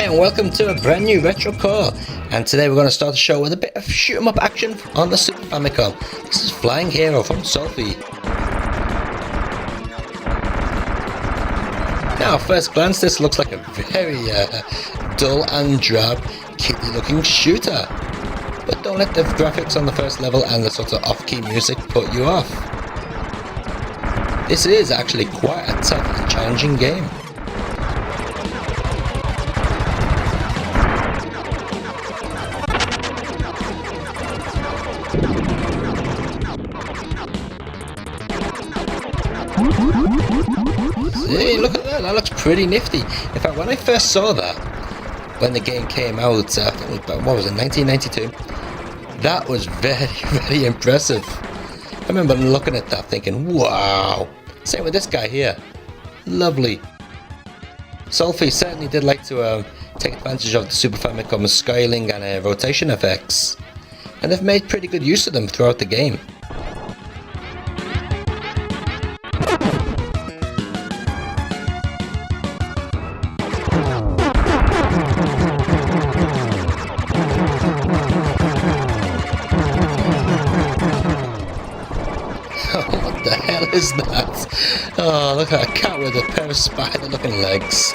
Hi and welcome to a brand new retro core, and today we're going to start the show with a bit of shoot 'em up action on the Super Famicom. This is Flying Hero from Solfi. Now at first glance this looks like a very dull and drab kiddie looking shooter, but don't let the graphics on the first level and the sort of off-key music put you off. This is actually quite a tough and challenging game. See, look at that looks pretty nifty. In fact, when I first saw that, when the game came out, I think it was, what was it, 1992? That was very, very impressive. I remember looking at that thinking, wow. Same with this guy here. Lovely. Solfi certainly did like to take advantage of the Super Famicom's scaling and rotation effects, and they've made pretty good use of them throughout the game. What the hell is that? Oh, look at a cat with a pair of spider-looking legs.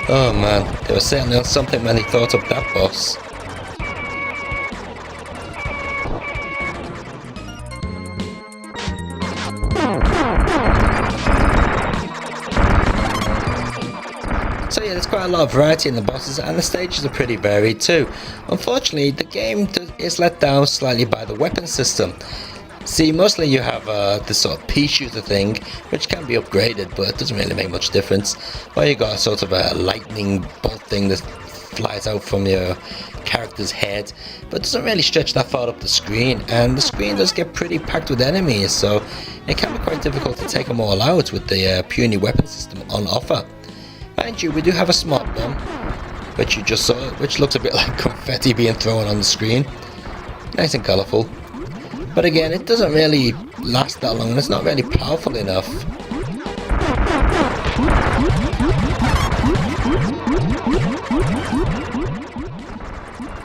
Oh man, they were certainly on something when they thought up that boss. So yeah, there's quite a lot of variety in the bosses, and the stages are pretty varied too. Unfortunately, the game is let down slightly by the weapon system. See, mostly you have this sort of pea shooter thing, which can be upgraded, but it doesn't really make much difference. Or you got sort of a lightning bolt thing that flies out from your character's head, but doesn't really stretch that far up the screen, and the screen does get pretty packed with enemies, so it can be quite difficult to take them all out with the puny weapon system on offer. Mind you, we do have a smart bomb, which you just saw, which looks a bit like confetti being thrown on the screen. Nice and colourful. But again, it doesn't really last that long and it's not really powerful enough.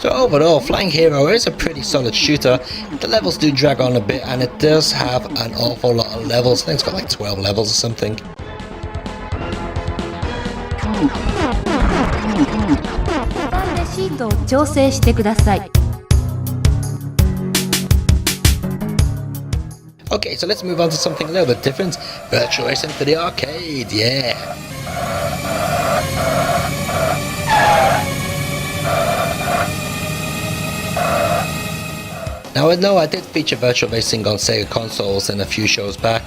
So overall, Flying Hero is a pretty solid shooter. The levels do drag on a bit and it does have an awful lot of levels. I think it's got like 12 levels or something. Okay, so let's move on to something a little bit different. Virtua Racing for the arcade, yeah. Now I know I did feature Virtua Racing on Sega consoles in a few shows back.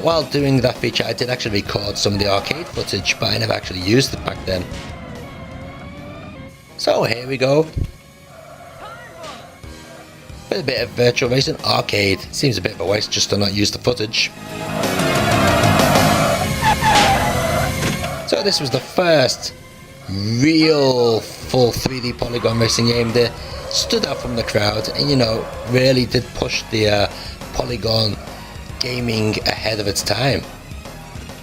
While doing that feature I did actually record some of the arcade footage, but I never actually used it back then. So here we go. With a bit of Virtua Racing arcade. Seems a bit of a waste just to not use the footage. So this was the first real full 3D polygon racing game that stood out from the crowd and, you know, really did push the polygon gaming ahead of its time.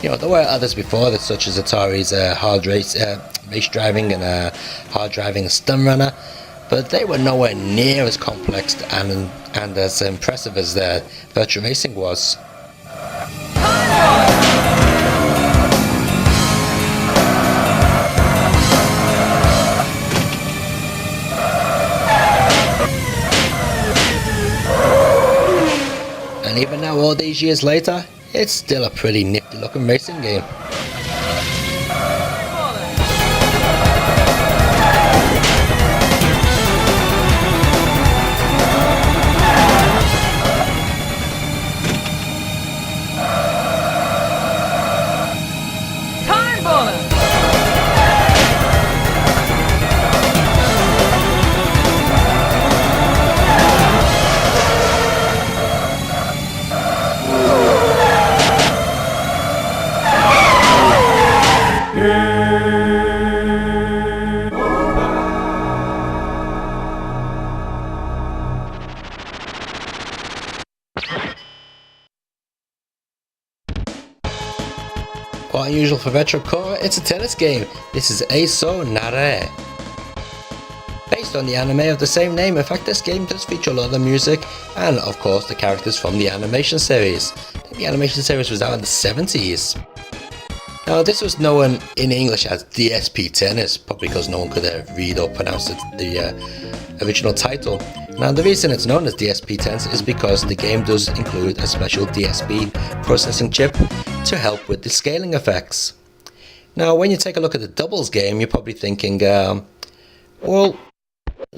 You know, there were others before that, such as Atari's hard race driving and hard driving Stun Runner, but they were nowhere near as complex and as impressive as the Virtua Racing was. And even now, all these years later, it's still a pretty nifty looking racing game. Quite unusual for Retro Core, it's a tennis game. This is Wo Narae. Based on the anime of the same name, in fact this game does feature a lot of the music and of course the characters from the animation series. I think the animation series was out in the 70s. Now this was known in English as DSP Tennis, probably because no one could read or pronounce the original title. Now the reason it's known as DSP Tennis is because the game does include a special DSP processing chip to help with the scaling effects. Now when you take a look at the doubles game, you're probably thinking, well,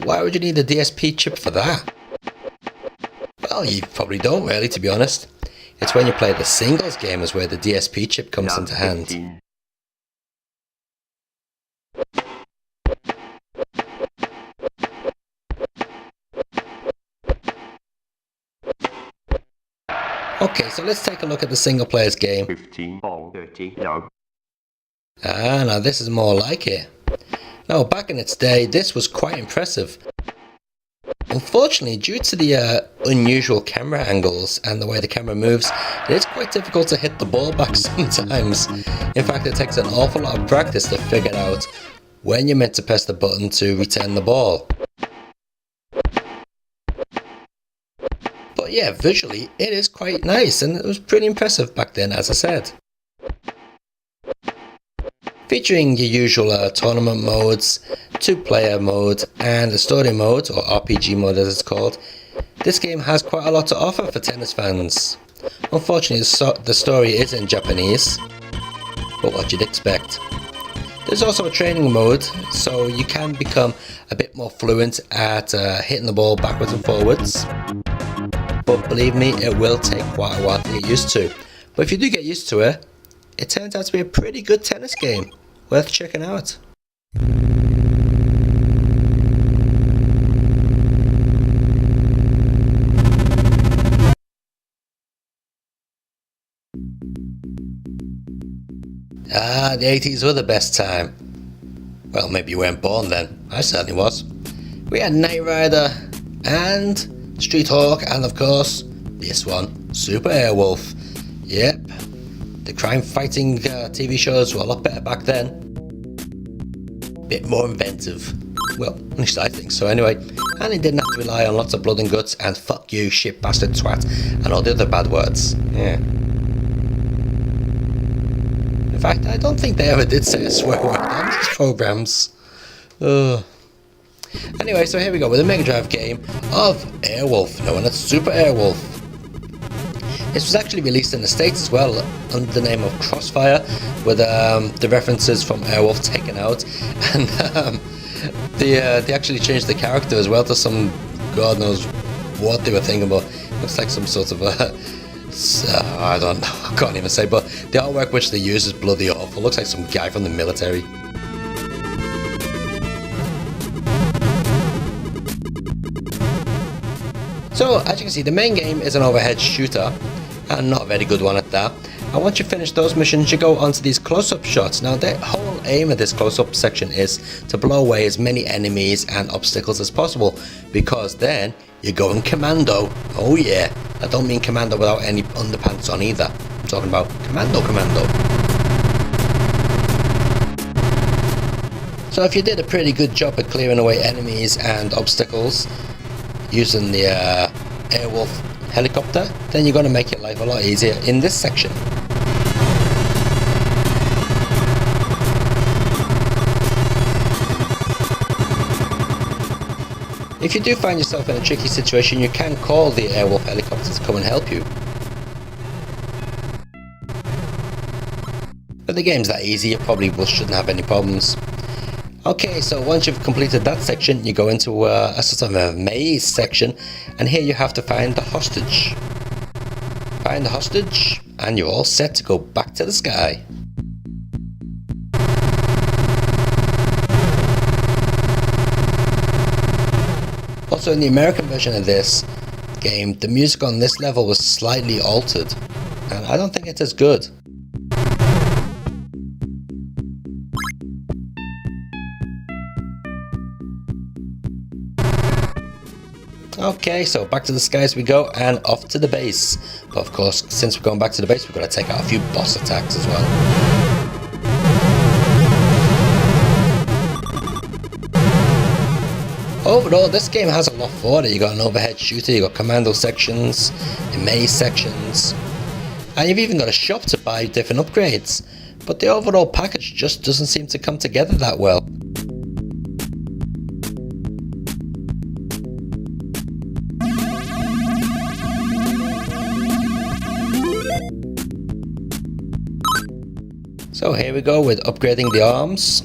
why would you need a DSP chip for that? Well, you probably don't really, to be honest. It's when you play the singles game is where the DSP chip comes into hand. Okay, so let's take a look at the single player's game. 15, 30, no. Now this is more like it. Now back in its day, this was quite impressive. Unfortunately, due to the unusual camera angles and the way the camera moves, it is quite difficult to hit the ball back sometimes. In fact, it takes an awful lot of practice to figure out when you're meant to press the button to return the ball. But yeah, visually, it is quite nice and it was pretty impressive back then, as I said. Featuring your usual tournament modes, 2-player mode and a story mode, or RPG mode as it's called, this game has quite a lot to offer for tennis fans. Unfortunately the story is in Japanese, but what you'd expect. There's also a training mode, so you can become a bit more fluent at hitting the ball backwards and forwards. But believe me, it will take quite a while to get used to. But if you do get used to it, it turns out to be a pretty good tennis game, worth checking out. The 80s were the best time. Well, maybe you weren't born then. I certainly was. We had Knight Rider and Street Hawk and of course this one, Super Airwolf. Yep, the crime fighting TV shows were a lot better back then. Bit more inventive. Well, at least I think so anyway. And it didn't have to rely on lots of blood and guts and fuck you, shit bastard twat and all the other bad words. Yeah. In fact, I don't think they ever did say a swear word on these programs. Anyway, so here we go with a Mega Drive game of Airwolf, known as Super Airwolf. This was actually released in the States as well under the name of Crossfire, with the references from Airwolf taken out, and they actually changed the character as well to some, God knows what they were thinking about. Looks like some sort of I don't know, I can't even say, but the artwork which they use is bloody awful. Looks like some guy from the military. So, as you can see, the main game is an overhead shooter, and not a very good one at that. And once you finish those missions, you go onto these close-up shots. Now, the whole aim of this close-up section is to blow away as many enemies and obstacles as possible, because then you're going commando. Oh yeah, I don't mean commando without any underpants on either. I'm talking about commando. So if you did a pretty good job at clearing away enemies and obstacles using the Airwolf helicopter, then you're going to make your life a lot easier in this section. If you do find yourself in a tricky situation, you can call the Airwolf helicopter to come and help you. But the game's that easy, you probably shouldn't have any problems. Okay, so once you've completed that section, you go into a sort of a maze section, and here you have to find the hostage. Find the hostage, and you're all set to go back to the sky. Also, in the American version of this game, the music on this level was slightly altered, and I don't think it's as good. Okay, so back to the skies we go, and off to the base. But of course, since we're going back to the base, we've got to take out a few boss attacks as well. overall, this game has a lot for it. You got an overhead shooter, you got commando sections, maze sections, and you've even got a shop to buy different upgrades. But the overall package just doesn't seem to come together that well. So here we go with upgrading the arms.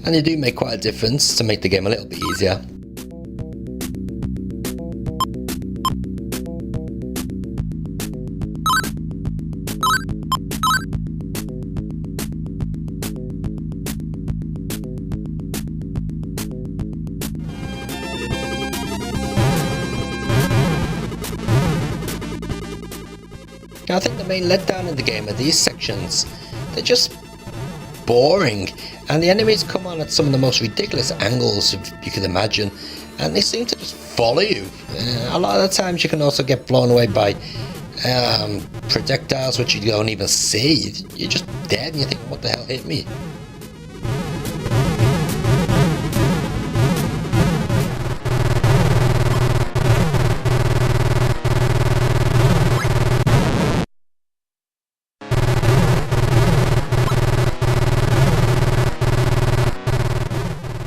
And they do make quite a difference to make the game a little bit easier. Now I think the main letdown in the game are these sections. They're just boring, and the enemies come on at some of the most ridiculous angles you can imagine, and they seem to just follow you. A lot of the times you can also get blown away by projectiles which you don't even see. You're just dead and you think, what the hell hit me?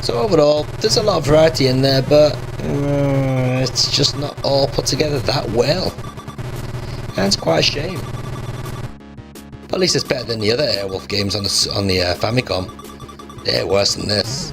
So overall, there's a lot of variety in there, but it's just not all put together that well. And it's quite a shame. But at least it's better than the other Airwolf games on the Famicom. They're worse than this.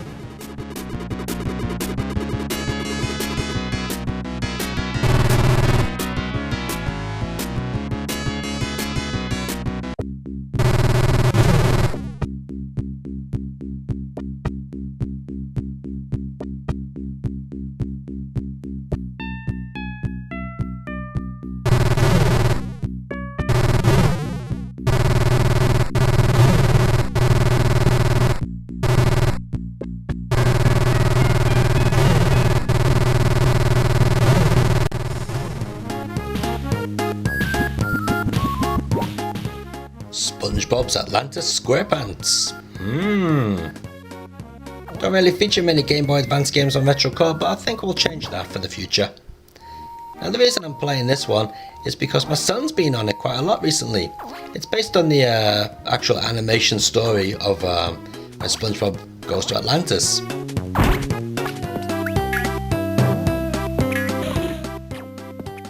SpongeBob's Atlantis Squarepants. Don't really feature many Game Boy Advance games on Retro Core, but I think we'll change that for the future. Now the reason I'm playing this one is because my son's been on it quite a lot recently. It's based on the actual animation story of when SpongeBob goes to Atlantis.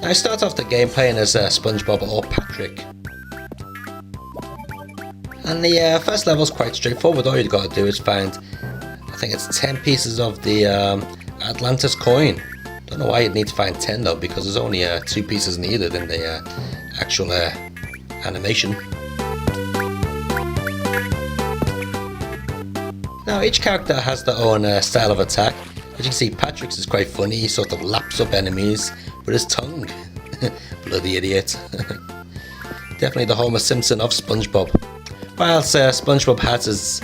Now I start off the game playing as SpongeBob or Patrick. And the first level is quite straightforward. All you've got to do is find, I think it's 10 pieces of the Atlantis coin. Don't know why you'd need to find 10 though, because there's only 2 pieces needed in the actual animation. Now each character has their own style of attack. As you can see, Patrick's is quite funny. He sort of laps up enemies with his tongue. Bloody idiot. Definitely the Homer Simpson of SpongeBob. Whilst SpongeBob has his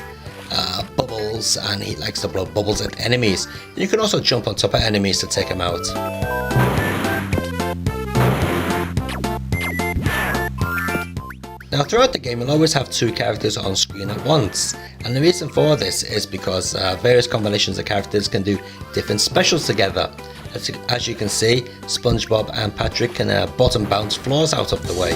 bubbles, and he likes to blow bubbles at enemies. You can also jump on top of enemies to take them out. Now throughout the game you'll always have 2 characters on screen at once, and the reason for this is because various combinations of characters can do different specials together. As you can see, SpongeBob and Patrick can bottom bounce floors out of the way.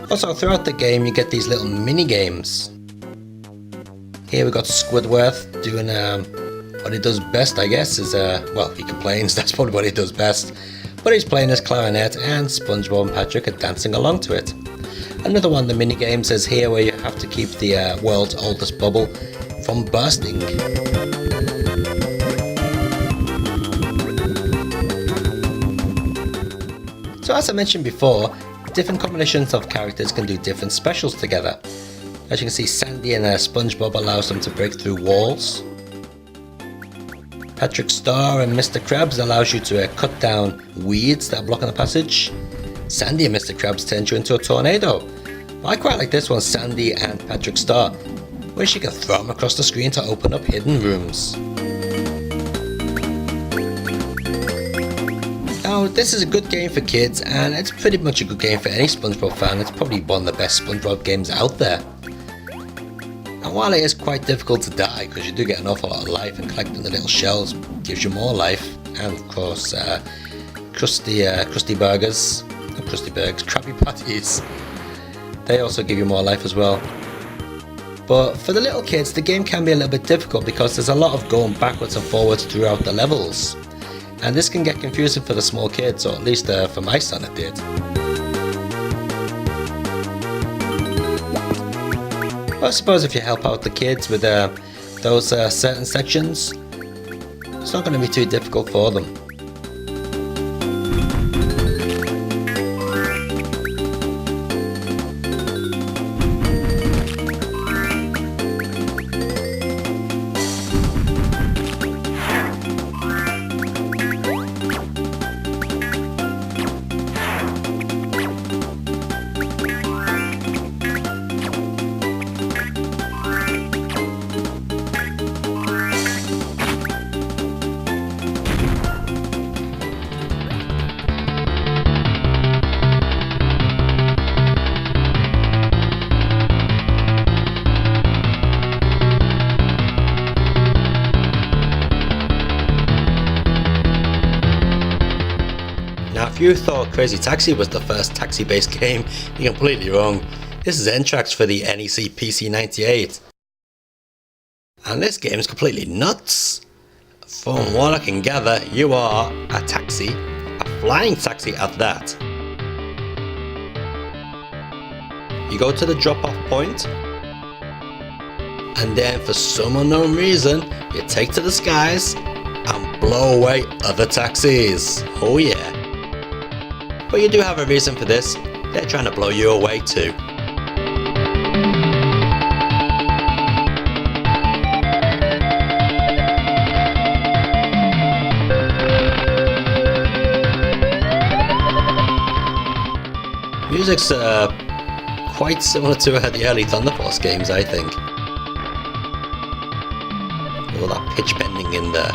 Also throughout the game you get these little mini games. Here we got Squidward doing what he does best, I guess, is well, he complains, that's probably what he does best. But he's playing his clarinet and SpongeBob and Patrick are dancing along to it. Another one of the mini games is here where you have to keep the world's oldest bubble from bursting. So as I mentioned before, different combinations of characters can do different specials together. As you can see, Sandy and SpongeBob allows them to break through walls. Patrick Star and Mr. Krabs allows you to cut down weeds that are blocking the passage. Sandy and Mr. Krabs turns you into a tornado. I quite like this one, Sandy and Patrick Star, where she can throw them across the screen to open up hidden rooms. Now this is a good game for kids, and it's pretty much a good game for any SpongeBob fan. It's probably one of the best SpongeBob games out there. And while it is quite difficult to die because you do get an awful lot of life, and collecting the little shells gives you more life, and of course Krusty Burgers, not Krusty Burgers, Krabby Patties, they also give you more life as well. But for the little kids, the game can be a little bit difficult because there's a lot of going backwards and forwards throughout the levels. And this can get confusing for the small kids, or at least for my son it did. But I suppose if you help out the kids with those certain sections, it's not going to be too difficult for them. If you thought Crazy Taxi was the first taxi-based game, you're completely wrong. This is Entrax for the NEC PC98. And this game is completely nuts. From what I can gather, you are a taxi, a flying taxi at that. You go to the drop-off point, and then for some unknown reason, you take to the skies and blow away other taxis. Oh yeah. But you do have a reason for this, they're trying to blow you away too. Music's quite similar to the early Thunder Force games, I think. With all that pitch bending in there.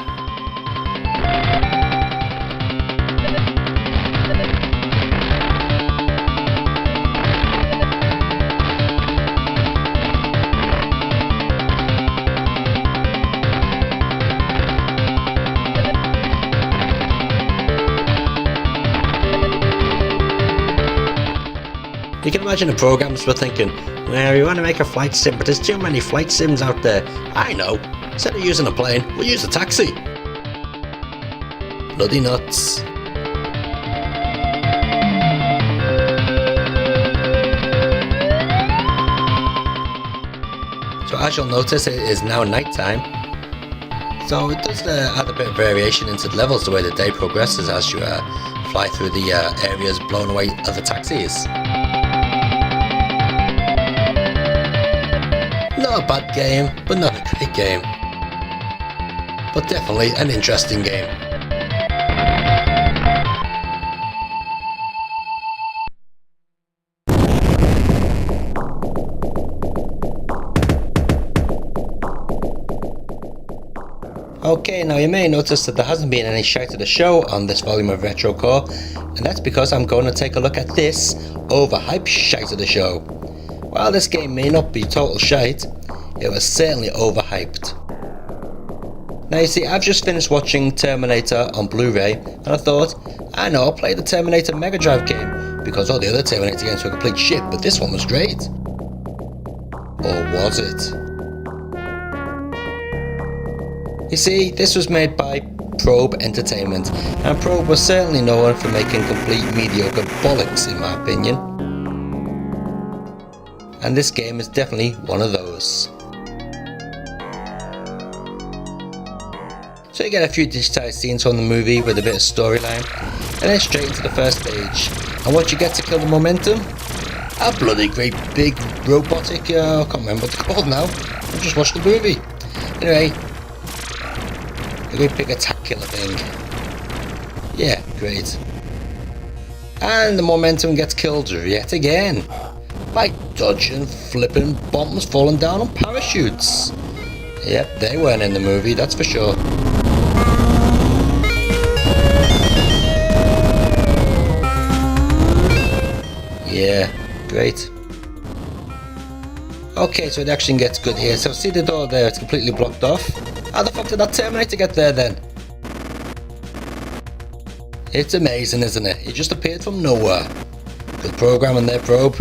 You can imagine the programmers were thinking, well, we want to make a flight sim, but there's too many flight sims out there. I know, instead of using a plane, we'll use a taxi. Bloody nuts. So as you'll notice, it is now night time. So it does add a bit of variation into the levels the way the day progresses as you fly through the areas blowing away other taxis. Not a bad game, but not a great game. But definitely an interesting game. Okay, now you may notice that there hasn't been any shite of the show on this volume of Retro Core, and that's because I'm going to take a look at this overhyped shite of the show. While this game may not be total shite, it was certainly overhyped. Now you see, I've just finished watching Terminator on Blu-ray, and I thought, I know, I'll play the Terminator Mega Drive game, because all the other Terminator games were complete shit, but this one was great. Or was it? You see, this was made by Probe Entertainment, and Probe was certainly known for making complete mediocre bollocks in my opinion. And this game is definitely one of those. So you get a few digitized scenes from the movie with a bit of storyline, and then straight into the first stage. And what you get to kill the momentum? A bloody great big robotic, I can't remember what they're called now, I just watched the movie. Anyway, a great big attack killer thing. Yeah, great. And the momentum gets killed yet again by dodging flipping bombs falling down on parachutes. Yep, they weren't in the movie, that's for sure. Yeah, great. Okay, so the action gets good here. So see the door there, it's completely blocked off. How the fuck did that Terminator get there then? It's amazing, isn't it? It just appeared from nowhere. Good programming there, probe.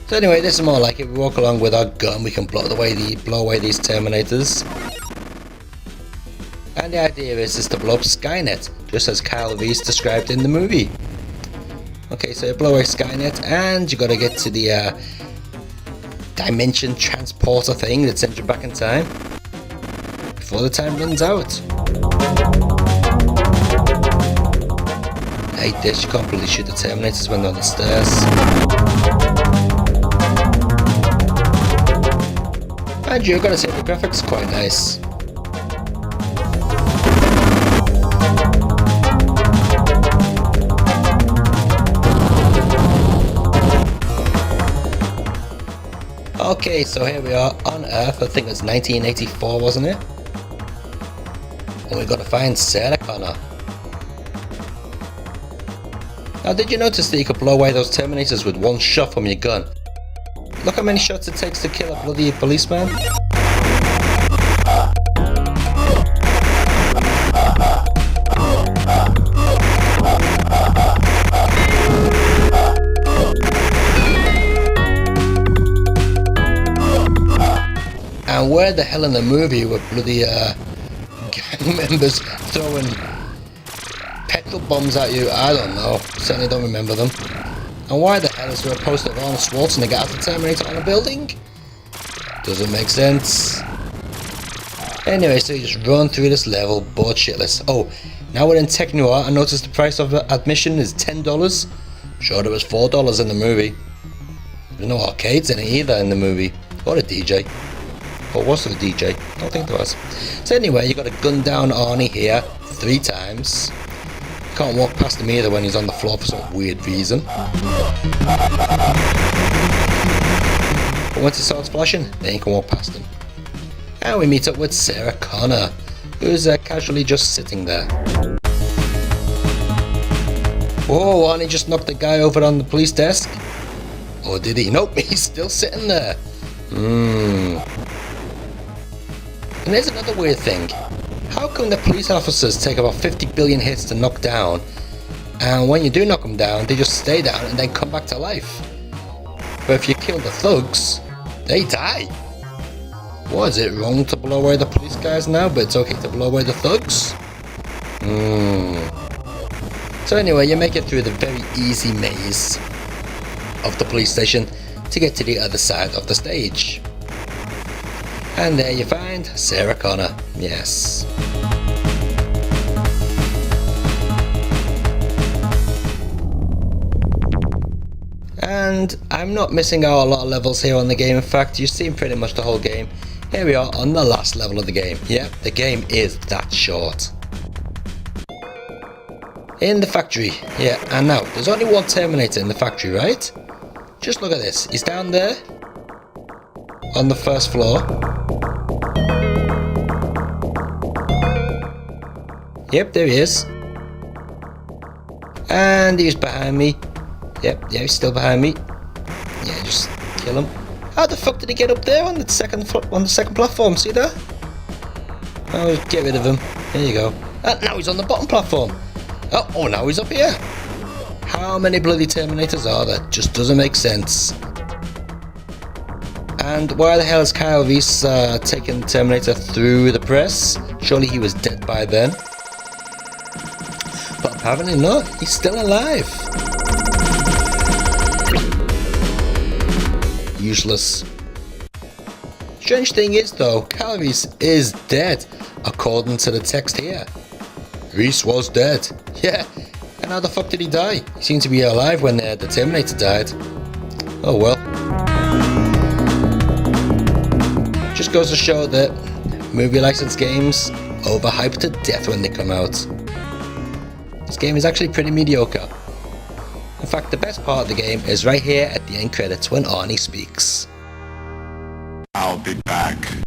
So anyway, this is more like it. We walk along with our gun, we can blow away these Terminators. And the idea is to blow up Skynet, just as Kyle Reese described in the movie. Okay, so you blow away Skynet, and you gotta get to the dimension transporter thing that sends you back in time before the time runs out. I hate this, you can't really shoot the Terminators when they're on the stairs. And you're gonna say the graphics are quite nice. Okay, so here we are on Earth. I think it's 1984, wasn't it? And we've got to find Sarah Connor. Now, did you notice that you could blow away those Terminators with one shot from your gun? Look how many shots it takes to kill a bloody policeman. And where the hell in the movie were bloody gang members throwing petrol bombs at you? I don't know. Certainly don't remember them. And why the hell is there a poster of Arnold Schwarzenegger as the Terminator on a building? Doesn't make sense. Anyway, so you just run through this level, bored shitless. Oh, now we're in Tech Noir. I noticed the price of admission is $10. Sure, there was $4 in the movie. There's no arcades in it either in the movie. Or a DJ. Or was there a DJ? I don't think there was. So anyway, you got to gun down Arnie here 3 times. Can't walk past him either when he's on the floor for some weird reason. But once he starts flashing, then you can walk past him. And we meet up with Sarah Connor, who's casually just sitting there. Whoa, Arnie just knocked the guy over on the police desk. Or did he? Nope, he's still sitting there. And there's another weird thing. How come the police officers take about 50 billion hits to knock down, and when you do knock them down, they just stay down and then come back to life? But if you kill the thugs, they die. What, is it wrong to blow away the police guys now, but it's okay to blow away the thugs? So anyway, you make it through the very easy maze of the police station to get to the other side of the stage. And there you find Sarah Connor, yes. And I'm not missing out a lot of levels here on the game. In fact, you've seen pretty much the whole game. Here we are on the last level of the game. Yep, the game is that short. In the factory, yeah, and now, there's only one Terminator in the factory, right? Just look at this, he's down there, on the first floor. Yep, there he is. And he's behind me. Yep, yeah, he's still behind me. Yeah, just kill him. How the fuck did he get up there on the second platform? See that? Oh, get rid of him. There you go. And now he's on the bottom platform. Oh, now he's up here. How many bloody Terminators are there? Just doesn't make sense. And why the hell is Kyle Reese taking Terminator through the press? Surely he was dead by then. But apparently not. He's still alive. Useless. Strange thing is though, Kyle Reese is dead, according to the text here. Reese was dead. Yeah, and how the fuck did he die? He seemed to be alive when the Terminator died. Oh well. Just goes to show that movie license games overhyped to death when they come out. This game is actually pretty mediocre. In fact, the best part of the game is right here at the end credits when Arnie speaks. I'll be back.